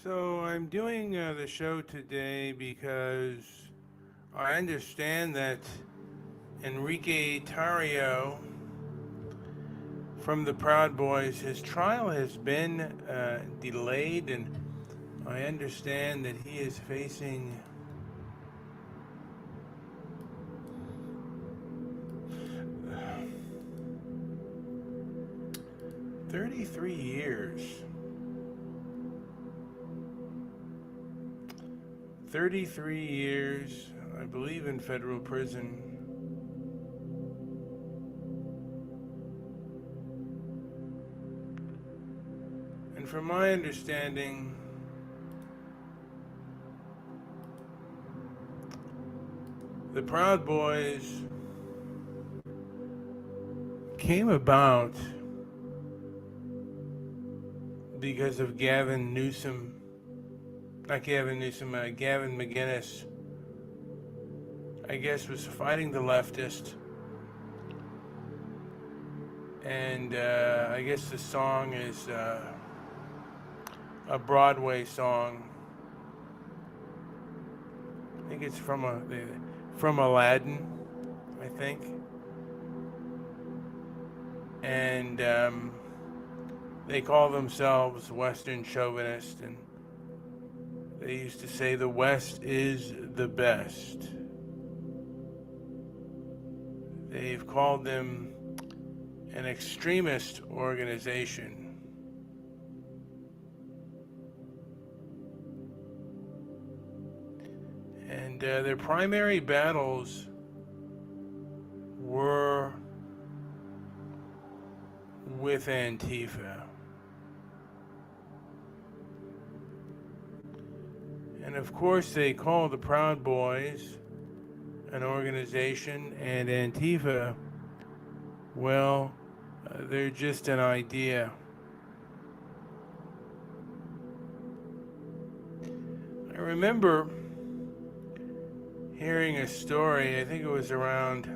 So I'm doing the show today because I understand that Enrique Tarrio from the Proud Boys, his trial has been delayed, and I understand that he is facing 33 years. 33 years, I believe, in federal prison. And from my understanding, the Proud Boys came about because of Gavin Newsom, not Gavin Newsom, Gavin McGinnis, I guess, was fighting the leftist. And I guess the song is a Broadway song. I think it's from Aladdin, I think. And they call themselves Western chauvinists, and they used to say the West is the best. They've called them an extremist organization. And their primary battles were with Antifa. And of course, they call the Proud Boys an organization, and Antifa, well, they're just an idea. I remember hearing a story, I think it was around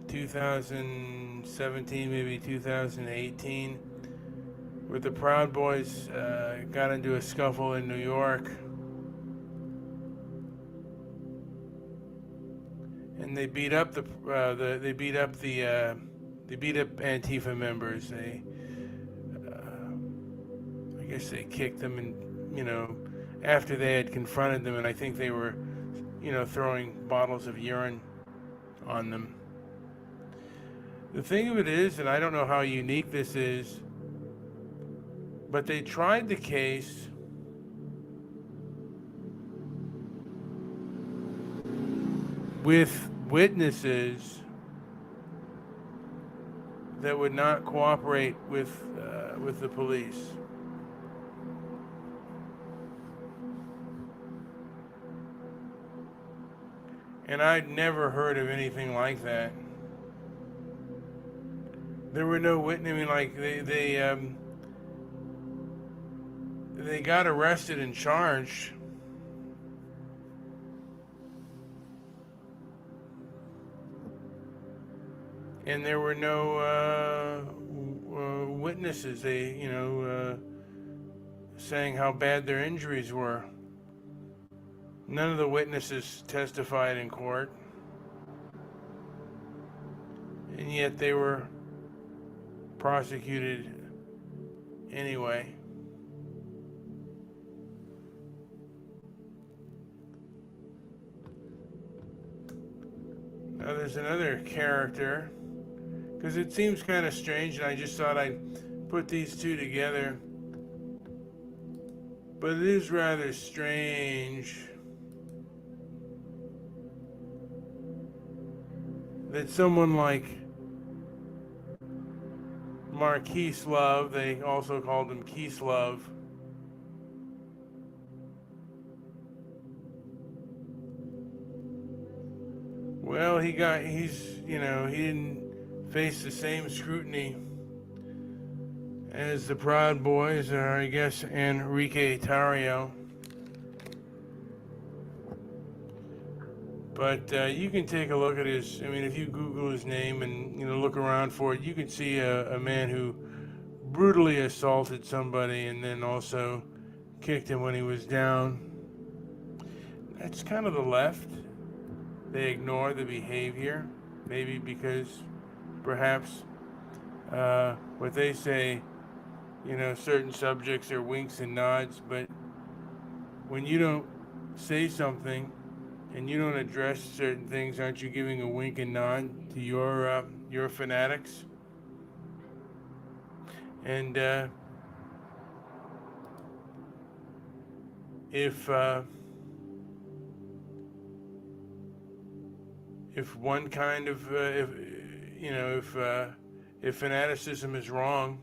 2017, maybe 2018, where the Proud Boys got into a scuffle in New York. And they beat up they beat up Antifa members. I guess they kicked them, and after they had confronted them, and I think they were throwing bottles of urine on them. The thing of it is, and I don't know how unique this is, but they tried the case with witnesses that would not cooperate with the police. And I'd never heard of anything like that. There were no witnesses. I mean, like they got arrested and charged. And there were no witnesses. They, saying how bad their injuries were. None of the witnesses testified in court. And yet they were prosecuted anyway. Now there's another character, because it seems kind of strange, and I just thought I'd put these two together. But it is rather strange that someone like Marquise Love, they also called him Keith Love, well, he didn't face the same scrutiny as the Proud Boys, or I guess Enrique Tarrio. But you can take a look at his, I mean, if you Google his name and look around for it, you can see a man who brutally assaulted somebody and then also kicked him when he was down. That's kind of the left. They ignore the behavior, maybe because perhaps what they say, certain subjects are winks and nods, but when you don't say something and you don't address certain things, aren't you giving a wink and nod to your fanatics? And if one kind of if fanaticism is wrong,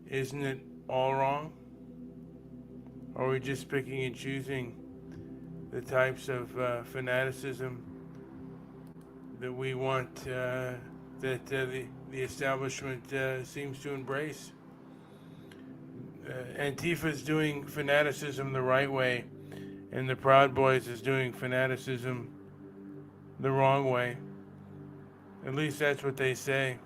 isn't it all wrong? Or are we just picking and choosing the types of fanaticism that we want, that the establishment seems to embrace? Antifa is doing fanaticism the right way, and the Proud Boys is doing fanaticism the wrong way. At least that's what they say.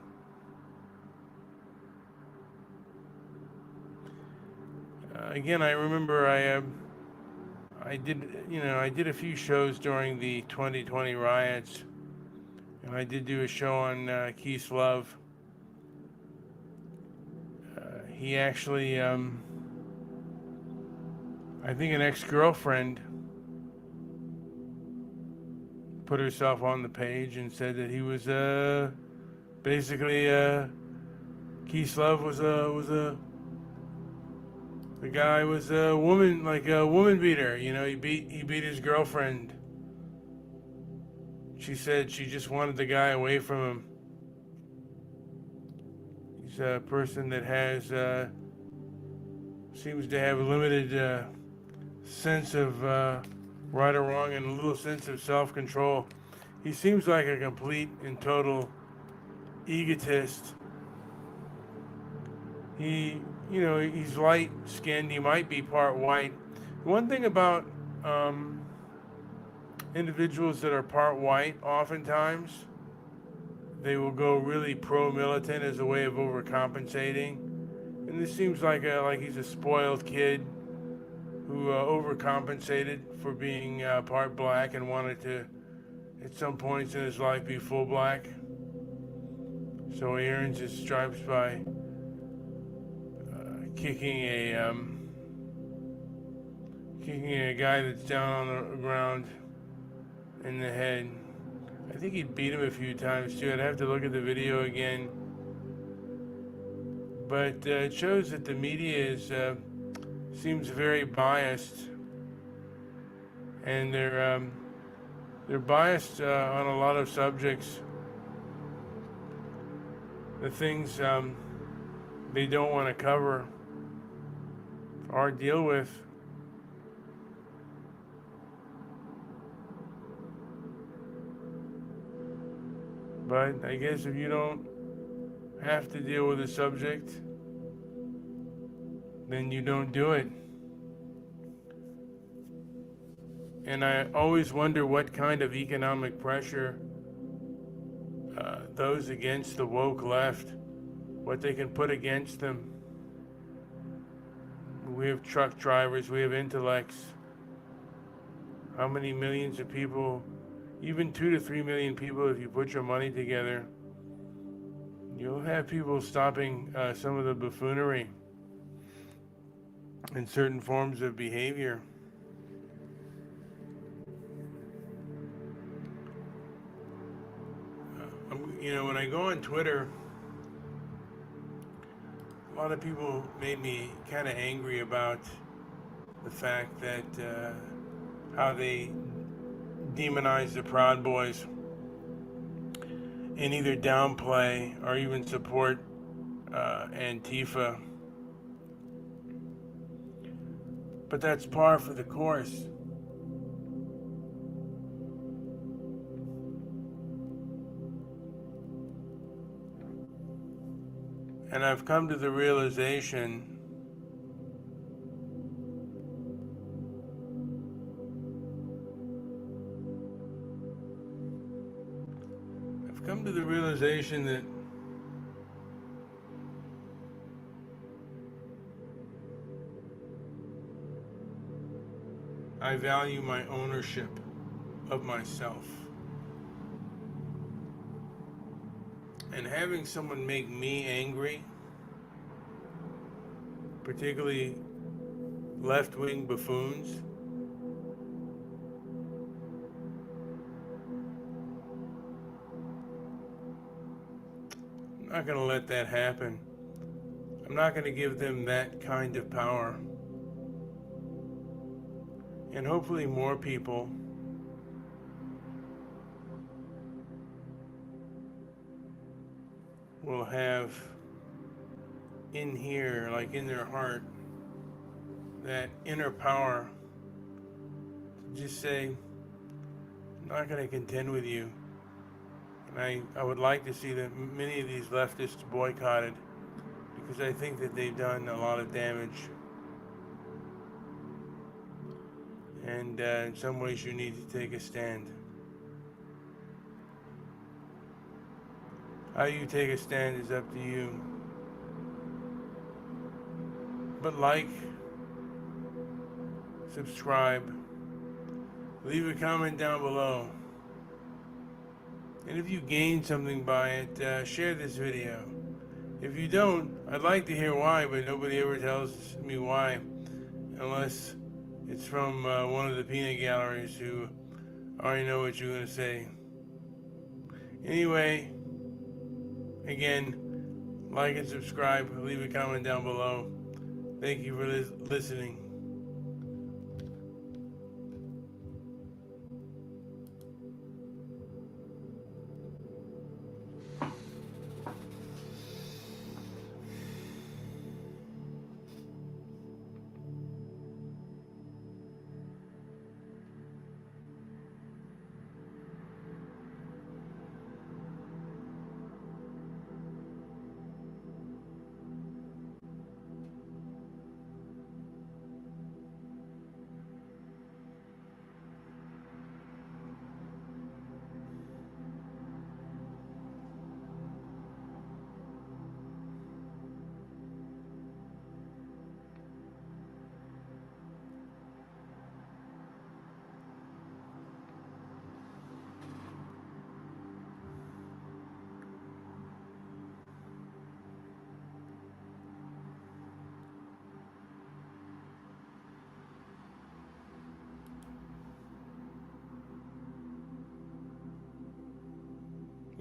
Again, I remember I did a few shows during the 2020 riots, and I did do a show on Marquise Love. He actually, I think an ex-girlfriend put herself on the page and said that he was basically Marquise Love was the guy was a woman, like a woman beater. He beat his girlfriend. She said she just wanted the guy away from him. He's a person that has seems to have a limited sense of right or wrong and a little sense of self-control. He seems like a complete and total egotist. He's light-skinned. He might be part white. One thing about individuals that are part white, oftentimes they will go really pro-militant as a way of overcompensating. And this seems like he's a spoiled kid who overcompensated for being part black and wanted to, at some points in his life, be full black. So he earns his stripes by kicking a guy that's down on the ground in the head. I think he beat him a few times too. I'd have to look at the video again. But it shows that the media seems very biased, and they're biased on a lot of subjects. The things they don't want to cover or deal with. But I guess if you don't have to deal with a subject, then you don't do it. And I always wonder what kind of economic pressure those against the woke left, what they can put against them. We have truck drivers, we have intellects. How many millions of people, even 2 to 3 million people, if you put your money together, you'll have people stopping some of the buffoonery and certain forms of behavior. When I go on Twitter, a lot of people made me kind of angry about the fact that how they demonize the Proud Boys and either downplay or even support Antifa. But that's par for the course. And I've come to the realization that I value my ownership of myself. And having someone make me angry, particularly left-wing buffoons, I'm not going to let that happen. I'm not going to give them that kind of power. And hopefully more people will have in here, like in their heart, that inner power to just say, I'm not going to contend with you. And I would like to see that many of these leftists boycotted, because I think that they've done a lot of damage. And in some ways you need to take a stand. How you take a stand is up to you. But like, subscribe, leave a comment down below. And if you gain something by it, share this video. If you don't, I'd like to hear why, but nobody ever tells me why, unless it's from one of the peanut galleries who already know what you're going to say. Anyway, again, like and subscribe, leave a comment down below. Thank you for listening.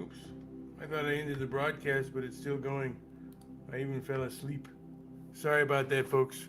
Oops. I thought I ended the broadcast, but it's still going. I even fell asleep. Sorry about that, folks.